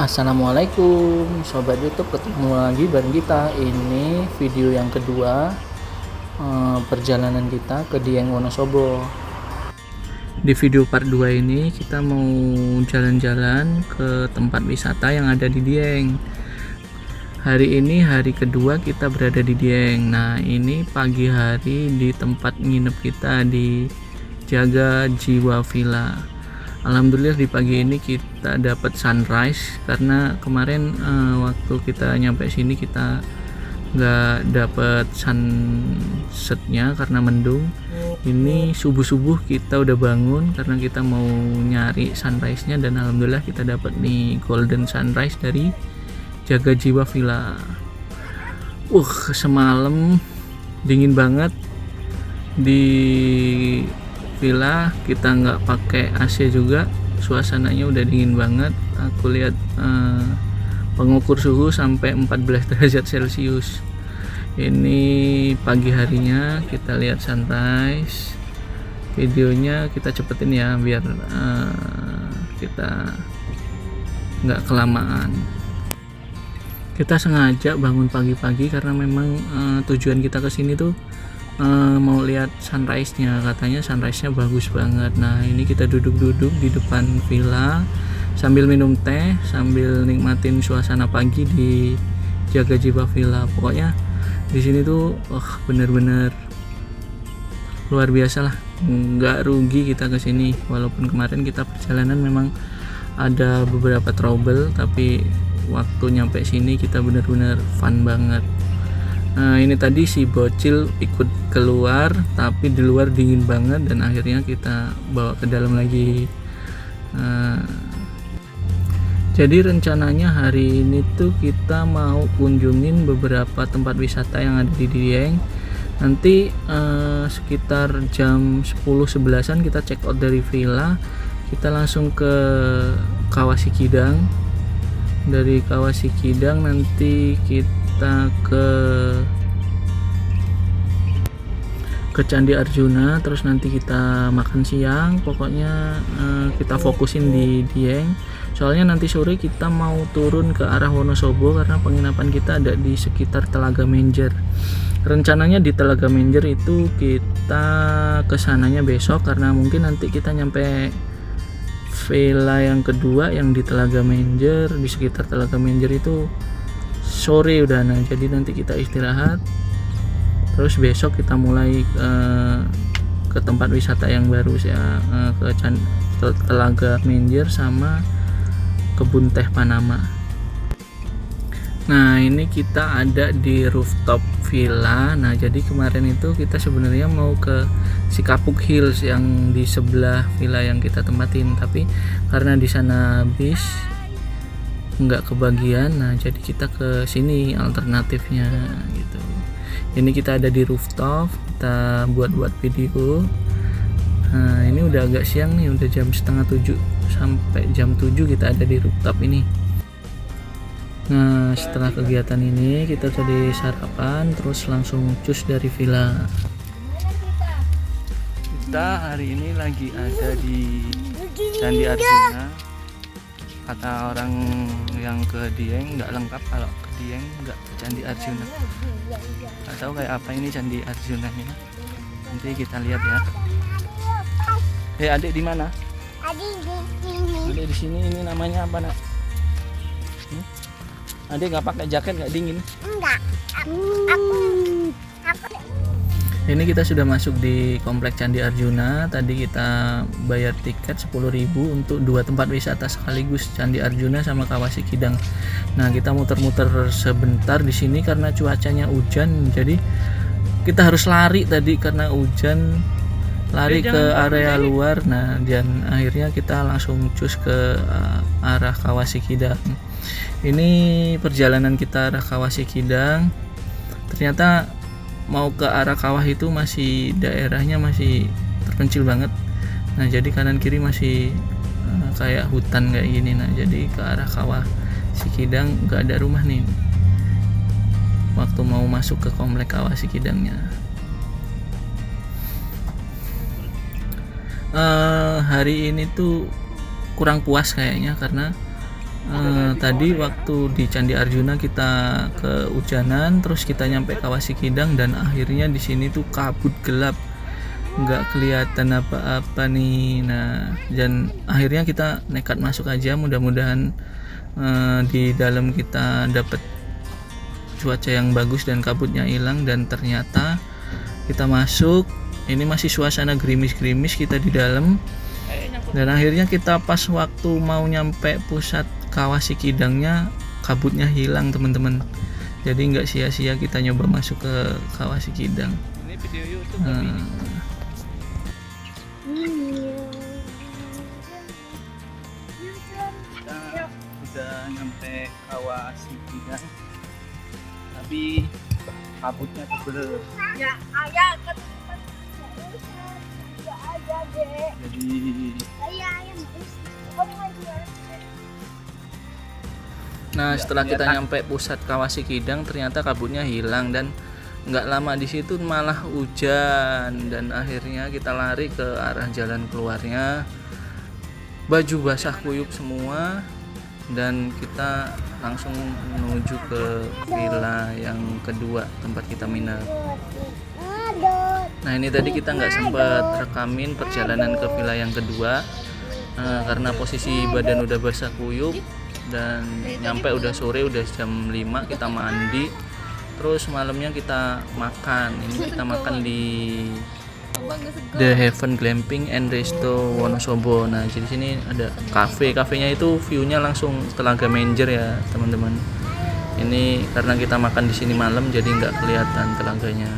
Assalamualaikum Sobat YouTube, ketemu lagi bareng kita. Ini video yang kedua perjalanan kita ke Dieng Wonosobo. Di video part 2 ini kita mau jalan-jalan ke tempat wisata yang ada di Dieng. Hari ini hari kedua kita berada di Dieng. Nah, ini pagi hari di tempat nginep kita di Jaga Jiwa Villa. Alhamdulillah di pagi ini kita dapat sunrise, karena kemarin waktu kita nyampe sini kita nggak dapat sunsetnya karena mendung. Ini subuh-subuh kita udah bangun karena kita mau nyari sunrise-nya, dan alhamdulillah kita dapat nih golden sunrise dari Jaga Jiwa Villa. Semalam dingin banget di villa, kita nggak pakai AC juga, suasananya udah dingin banget. Aku lihat pengukur suhu sampai 14 derajat Celcius. Ini pagi harinya, kita lihat sunrise. Videonya kita cepetin ya biar kita nggak kelamaan. Kita sengaja bangun pagi-pagi karena memang tujuan kita kesini tuh mau lihat sunrise-nya. Katanya sunrise-nya bagus banget. Nah, ini kita duduk-duduk di depan villa sambil minum teh, sambil nikmatin suasana pagi di Jaga Jiwa Villa. Pokoknya di sini tuh bener-bener luar biasa lah. Nggak rugi kita kesini, walaupun kemarin kita perjalanan memang ada beberapa trouble, tapi waktu nyampe sini kita bener-bener fun banget. Nah, ini tadi si bocil ikut keluar, tapi di luar dingin banget, dan akhirnya kita bawa ke dalam lagi. Jadi rencananya hari ini tuh kita mau kunjungin beberapa tempat wisata yang ada di Dieng. Nanti sekitar jam 10-11an kita check out dari villa, kita langsung ke Kawah Sikidang. Dari Kawah Sikidang nanti kita ke Candi Arjuna, terus nanti kita makan siang. Pokoknya kita fokusin di Dieng, soalnya nanti sore kita mau turun ke arah Wonosobo karena penginapan kita ada di sekitar Telaga Menjer. Rencananya di Telaga Menjer itu kita kesananya besok, karena mungkin nanti kita nyampe villa yang kedua yang di Telaga Menjer, di sekitar Telaga Menjer itu sore udah. Nah, jadi nanti kita istirahat, terus besok kita mulai ke tempat wisata yang baru ya, ke Telaga Menjer sama kebun teh Panama. Nah, ini kita ada di rooftop villa. Nah, jadi kemarin itu kita sebenarnya mau ke Sikapuk Hills yang di sebelah villa yang kita tempatin, tapi karena di sana bis nggak kebagian. Nah, jadi kita ke sini alternatifnya gitu. Ini kita ada di rooftop, kita buat video. Nah, ini udah agak siang nih, udah jam 6:30, sampai jam 7 kita ada di rooftop ini. Nah, setelah kegiatan ini kita tadi sarapan, terus langsung cus dari villa. Kita hari ini lagi ada di Candi Arjuna. Kata orang yang ke Dieng nggak lengkap kalau ke Dieng nggak ke Candi Arjuna. Nggak tahu kayak apa ini Candi Arjuna ini. Nanti kita lihat ya. Adik di mana? Adik di sini. Adik di sini. Ini namanya apa, Nak? Adik nggak pakai jaket, nggak dingin? Enggak. Aku. Ini kita sudah masuk di komplek Candi Arjuna. Tadi kita bayar tiket 10.000 untuk dua tempat wisata sekaligus, Candi Arjuna sama Kawah Sikidang. Nah, kita muter-muter sebentar di sini karena cuacanya hujan. Jadi kita harus lari tadi karena hujan, lari ke area luar. Nah, dan akhirnya kita langsung cus ke arah Kawah Sikidang. Ini perjalanan kita arah Kawah Sikidang. Ternyata mau ke arah kawah itu masih daerahnya masih terpencil banget. Nah, jadi kanan kiri masih kayak hutan kayak gini. Nah, jadi ke arah Kawah Sikidang nggak ada rumah nih waktu mau masuk ke komplek Kawah Sikidangnya. Hari ini tuh kurang puas kayaknya, karena Tadi waktu di Candi Arjuna kita kehujanan, terus kita nyampe Kawah Sikidang dan akhirnya di sini tuh kabut gelap, nggak kelihatan apa-apa nih. Nah, dan akhirnya kita nekat masuk aja, mudah-mudahan di dalam kita dapat cuaca yang bagus dan kabutnya hilang. Dan ternyata kita masuk, ini masih suasana gerimis-gerimis kita di dalam. Dan akhirnya kita pas waktu mau nyampe pusat Kawah Sikidangnya, kabutnya hilang teman-teman. Jadi nggak sia-sia kita nyoba masuk ke Kawah Sikidang. Ini video YouTube kita udah nyampe Kawah Sikidang, tapi kabutnya tebel. Ya, ayah ketutupan. Ya, aja deh. Jadi Ayah nah, setelah kita nyampe pusat Kawah Sikidang, ternyata kabutnya hilang dan nggak lama di situ malah hujan. Dan akhirnya kita lari ke arah jalan keluarnya, baju basah kuyup semua, dan kita langsung menuju ke villa yang kedua tempat kita minat. Nah, ini tadi kita nggak sempat rekamin perjalanan ke villa yang kedua karena posisi badan udah basah kuyup. Dan nyampe udah sore, udah jam 5, kita mandi, terus malamnya kita makan. Ini kita makan di The Heaven Glamping and Resto Wonosobo. Nah, di sini ada kafenya itu view-nya langsung Telaga Menjer ya teman-teman. Ini karena kita makan di sini malam, jadi nggak kelihatan telaganya.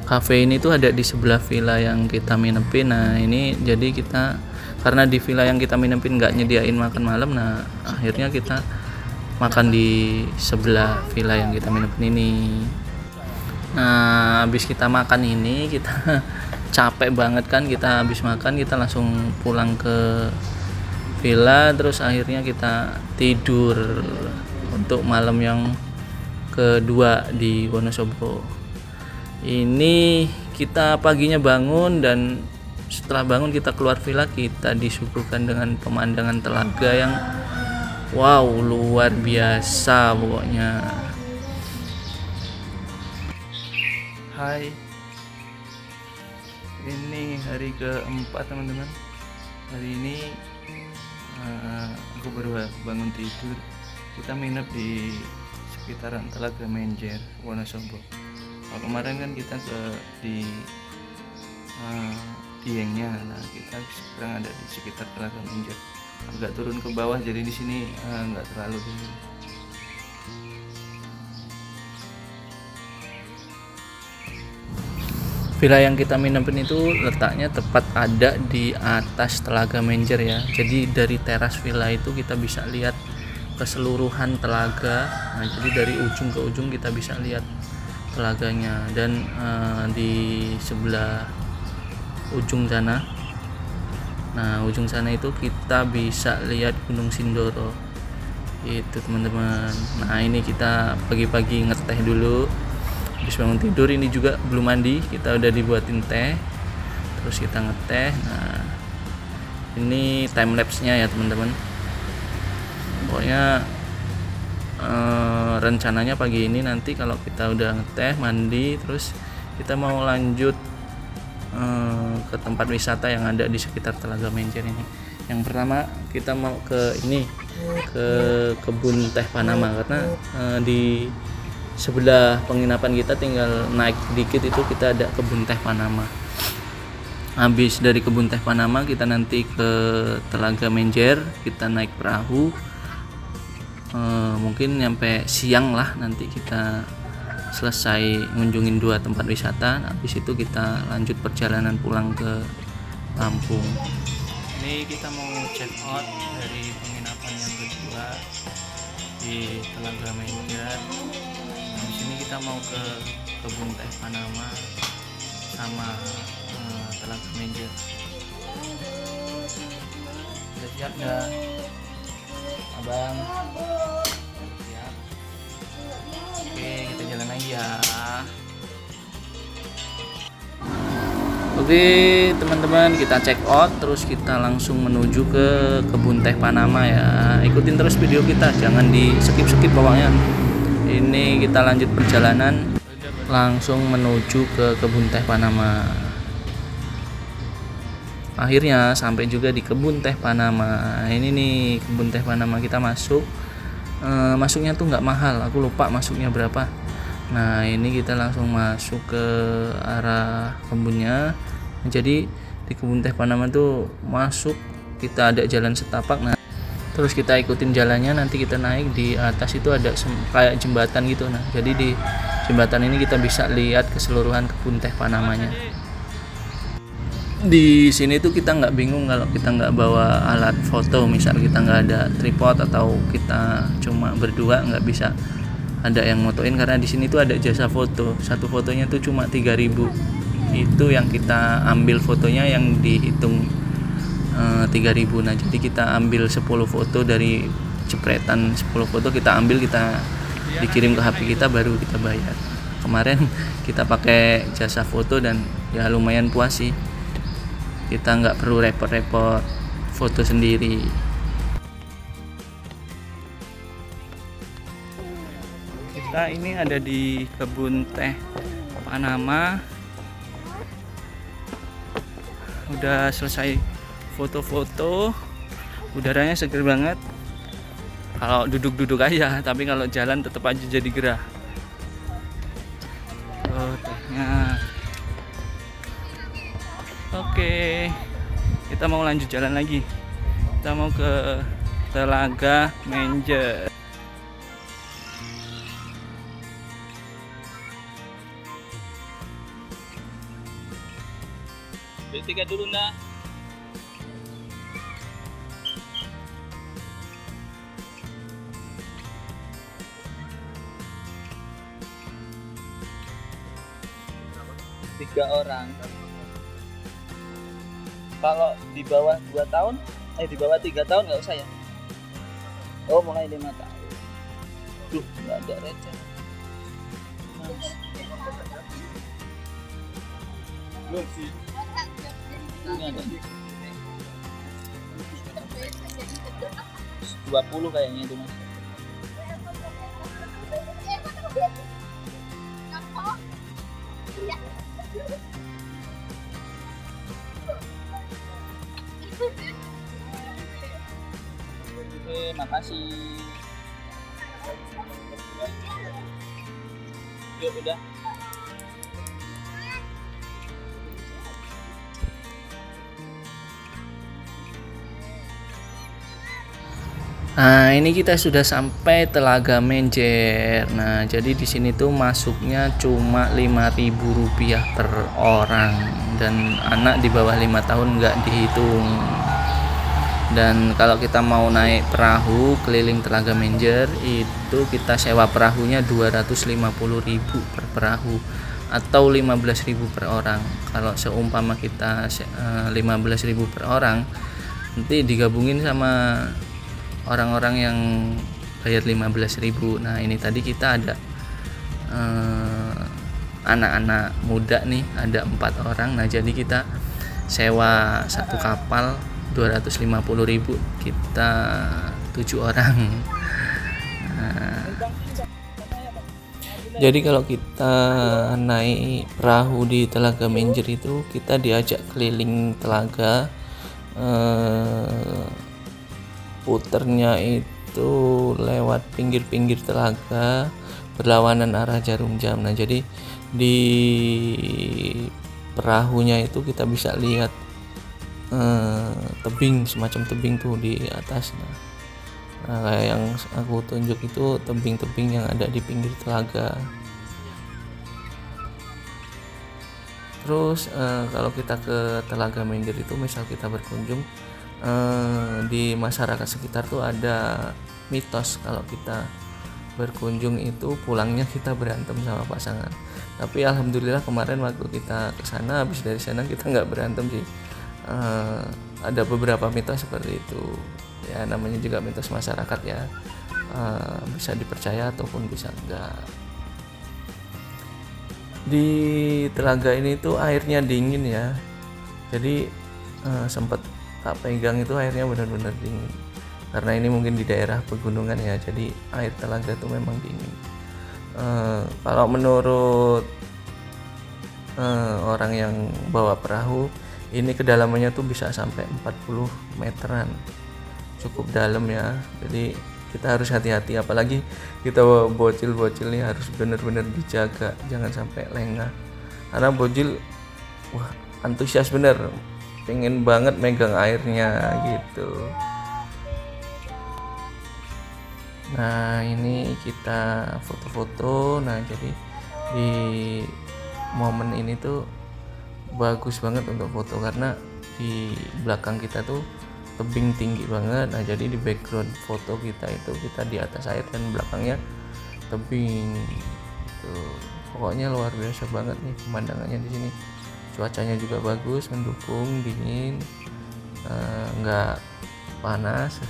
Cafe ini tuh ada di sebelah villa yang kita minepin. Nah, ini jadi kita karena di villa yang kita minepin nggak nyediain makan malam, nah akhirnya kita makan di sebelah villa yang kita minepin ini. Nah, habis kita makan ini, kita capek banget kan, kita habis makan kita langsung pulang ke villa, terus akhirnya kita tidur untuk malam yang kedua di Wonosobo. Ini kita paginya bangun, dan setelah bangun kita keluar villa, kita disuguhkan dengan pemandangan telaga yang wow, luar biasa pokoknya. Hai, ini hari keempat teman-teman. Hari ini aku baru bangun tidur. Kita nginep di sekitaran Telaga Menjer, Wonosobo. Kemarin kan kita di Diengnya. Nah, kita sekarang ada di sekitar Telaga Menjer. Agak turun ke bawah, jadi di sini nggak terlalu dingin. Villa yang kita minepin itu letaknya tepat ada di atas Telaga Menjer ya. Jadi dari teras villa itu kita bisa lihat keseluruhan telaga. Nah, jadi dari ujung ke ujung kita bisa lihat telaganya. Dan di sebelah ujung sana, nah ujung sana itu kita bisa lihat Gunung Sindoro itu teman-teman. Nah, ini kita pagi-pagi ngeteh dulu habis bangun tidur. Ini juga belum mandi, kita udah dibuatin teh, terus kita ngeteh. Nah, ini time lapse nya ya teman-teman. Pokoknya rencananya pagi ini nanti kalau kita udah ngeteh, mandi, terus kita mau lanjut ke tempat wisata yang ada di sekitar Telaga Menjer ini. Yang pertama kita mau ke ini, ke kebun teh Panama, karena di sebelah penginapan kita tinggal naik dikit itu kita ada kebun teh Panama. Habis dari kebun teh Panama kita nanti ke Telaga Menjer, kita naik perahu, mungkin nyampe siang lah nanti kita selesai ngunjungin 2 tempat wisata. Habis itu kita lanjut perjalanan pulang ke Lampung. Ini kita mau check out dari penginapan yang kedua di Telaga Menjer. Nah, di sini kita mau ke kebun teh Panama sama Telaga Menjer. Udah siap nggak, abang? Siap. Oke, kita jalan lagi ya. Oke Oke teman-teman, kita check out terus kita langsung menuju ke kebun teh Panama ya. Ikutin terus video kita, jangan di skip pokoknya. Ini kita lanjut perjalanan langsung menuju ke kebun teh Panama. Akhirnya sampai juga di kebun teh Panama. Ini nih kebun teh Panama, kita masuk. Masuknya tuh nggak mahal, aku lupa masuknya berapa. Nah ini kita langsung masuk ke arah kebunnya. Jadi di kebun teh Panama tuh masuk, kita ada jalan setapak. Nah terus kita ikutin jalannya, nanti kita naik di atas itu ada kayak jembatan gitu. Nah jadi di jembatan ini kita bisa lihat keseluruhan kebun teh Panamanya. Di sini tuh kita nggak bingung kalau kita nggak bawa alat foto, misal kita nggak ada tripod atau kita cuma berdua, nggak bisa ada yang motoin, karena di sini tuh ada jasa foto. Satu fotonya tuh cuma 3.000. Itu yang kita ambil fotonya yang dihitung 3.000. Nah jadi kita ambil 10 foto, dari jepretan 10 foto kita ambil, kita dikirim ke HP kita, baru kita bayar. Kemarin kita pakai jasa foto dan ya lumayan puas sih, kita nggak perlu repot-repot foto sendiri. Kita ini ada di kebun teh Panama, udah selesai foto-foto, udaranya seger banget. Kalau duduk-duduk aja, tapi kalau jalan tetap aja jadi gerah. Oh, tehnya. Oke, kita mau lanjut jalan lagi. Kita mau ke Telaga Menjer. Beli tiket dulu ndak? Tiga orang. Kalau di bawah 2 tahun, di bawah 3 tahun nggak usah ya? Oh mulai 5 tahun. Duh nggak ada receh. Belum sih. Ini ada 20 kayaknya itu mas. Oke, makasih. Yuk udah. Nah, ini kita sudah sampai Telaga Menjer. Nah, jadi di sini tuh masuknya cuma Rp5.000 per orang, dan anak di bawah 5 tahun nggak dihitung. Dan kalau kita mau naik perahu keliling Telaga Menjer, itu kita sewa perahunya Rp250.000 per perahu atau Rp15.000 per orang. Kalau seumpama kita 15.000 per orang, nanti digabungin sama orang-orang yang bayar 15.000. Nah ini tadi kita ada anak-anak muda nih, ada 4 orang. Nah jadi kita sewa satu kapal 250.000, kita 7 orang. Nah, jadi kalau kita naik perahu di Telaga Menjer itu kita diajak keliling telaga, puternya itu lewat pinggir-pinggir telaga berlawanan arah jarum jam. Nah jadi di perahunya itu kita bisa lihat tebing, semacam tebing tuh di atas. Nah kayak yang aku tunjuk itu tebing-tebing yang ada di pinggir telaga. Terus kalau kita ke Telaga Menjer itu, misal kita berkunjung, di masyarakat sekitar tuh ada mitos kalau kita berkunjung itu pulangnya kita berantem sama pasangan. Tapi alhamdulillah kemarin waktu kita ke sana, habis dari sana kita nggak berantem sih. Ada beberapa mitos seperti itu ya, namanya juga mitos masyarakat ya, bisa dipercaya ataupun bisa enggak. Di telaga ini tuh airnya dingin ya, Jadi sempat tak pegang itu airnya benar-benar dingin. Karena ini mungkin di daerah pegunungan ya, jadi air telaga itu memang dingin. Kalau menurut orang yang bawa perahu, ini kedalamannya tuh bisa sampai 40 meteran, cukup dalam ya. Jadi kita harus hati-hati, apalagi kita bocil-bocil nih harus benar-benar dijaga, jangan sampai lengah. Karena bocil, wah antusias bener, pengen banget megang airnya gitu. Nah ini kita foto-foto. Nah jadi di momen ini tuh bagus banget untuk foto karena di belakang kita tuh tebing tinggi banget. Nah jadi di background foto kita itu kita di atas air dan belakangnya tebing tuh. Pokoknya luar biasa banget nih pemandangannya di sini. Cuacanya juga bagus, mendukung, dingin, nggak panas.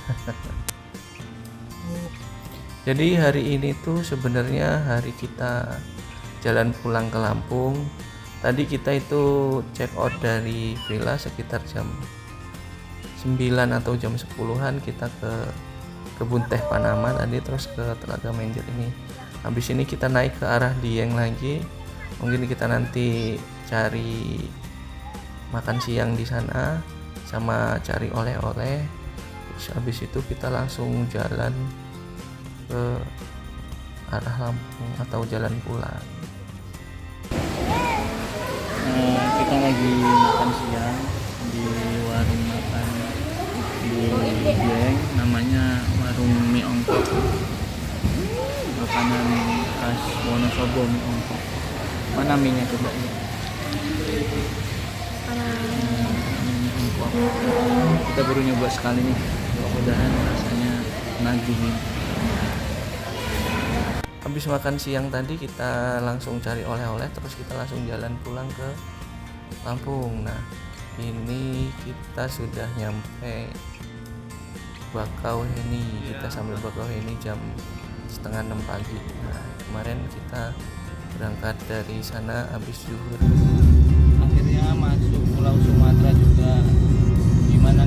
Jadi hari ini tuh sebenarnya hari kita jalan pulang ke Lampung. Tadi kita itu check out dari villa sekitar jam 9 atau jam 10-an, kita ke kebun teh Panama tadi, terus ke Telaga Menjer ini. Habis ini kita naik ke arah Dieng lagi. Mungkin kita nanti cari makan siang di sana sama cari oleh-oleh. Terus habis itu kita langsung jalan ke arah Lampung atau jalan pulang. Kita lagi makan siang di warung makan di Dieng, namanya warung mie ongkok, makanan khas Wonosobo, mie ongkok. Mana mie-nya coba ya? Mie ongkok. Kita baru nyoba sekali nih, mudah-mudahan rasanya nagih nih. Habis makan siang tadi kita langsung cari oleh-oleh, terus kita langsung jalan pulang ke Lampung. Nah ini kita sudah nyampe Bakauheni. Kita sampai Bakauheni jam 5:30 pagi. Nah kemarin kita berangkat dari sana habis zuhur. Akhirnya masuk Pulau Sumatera juga. Gimana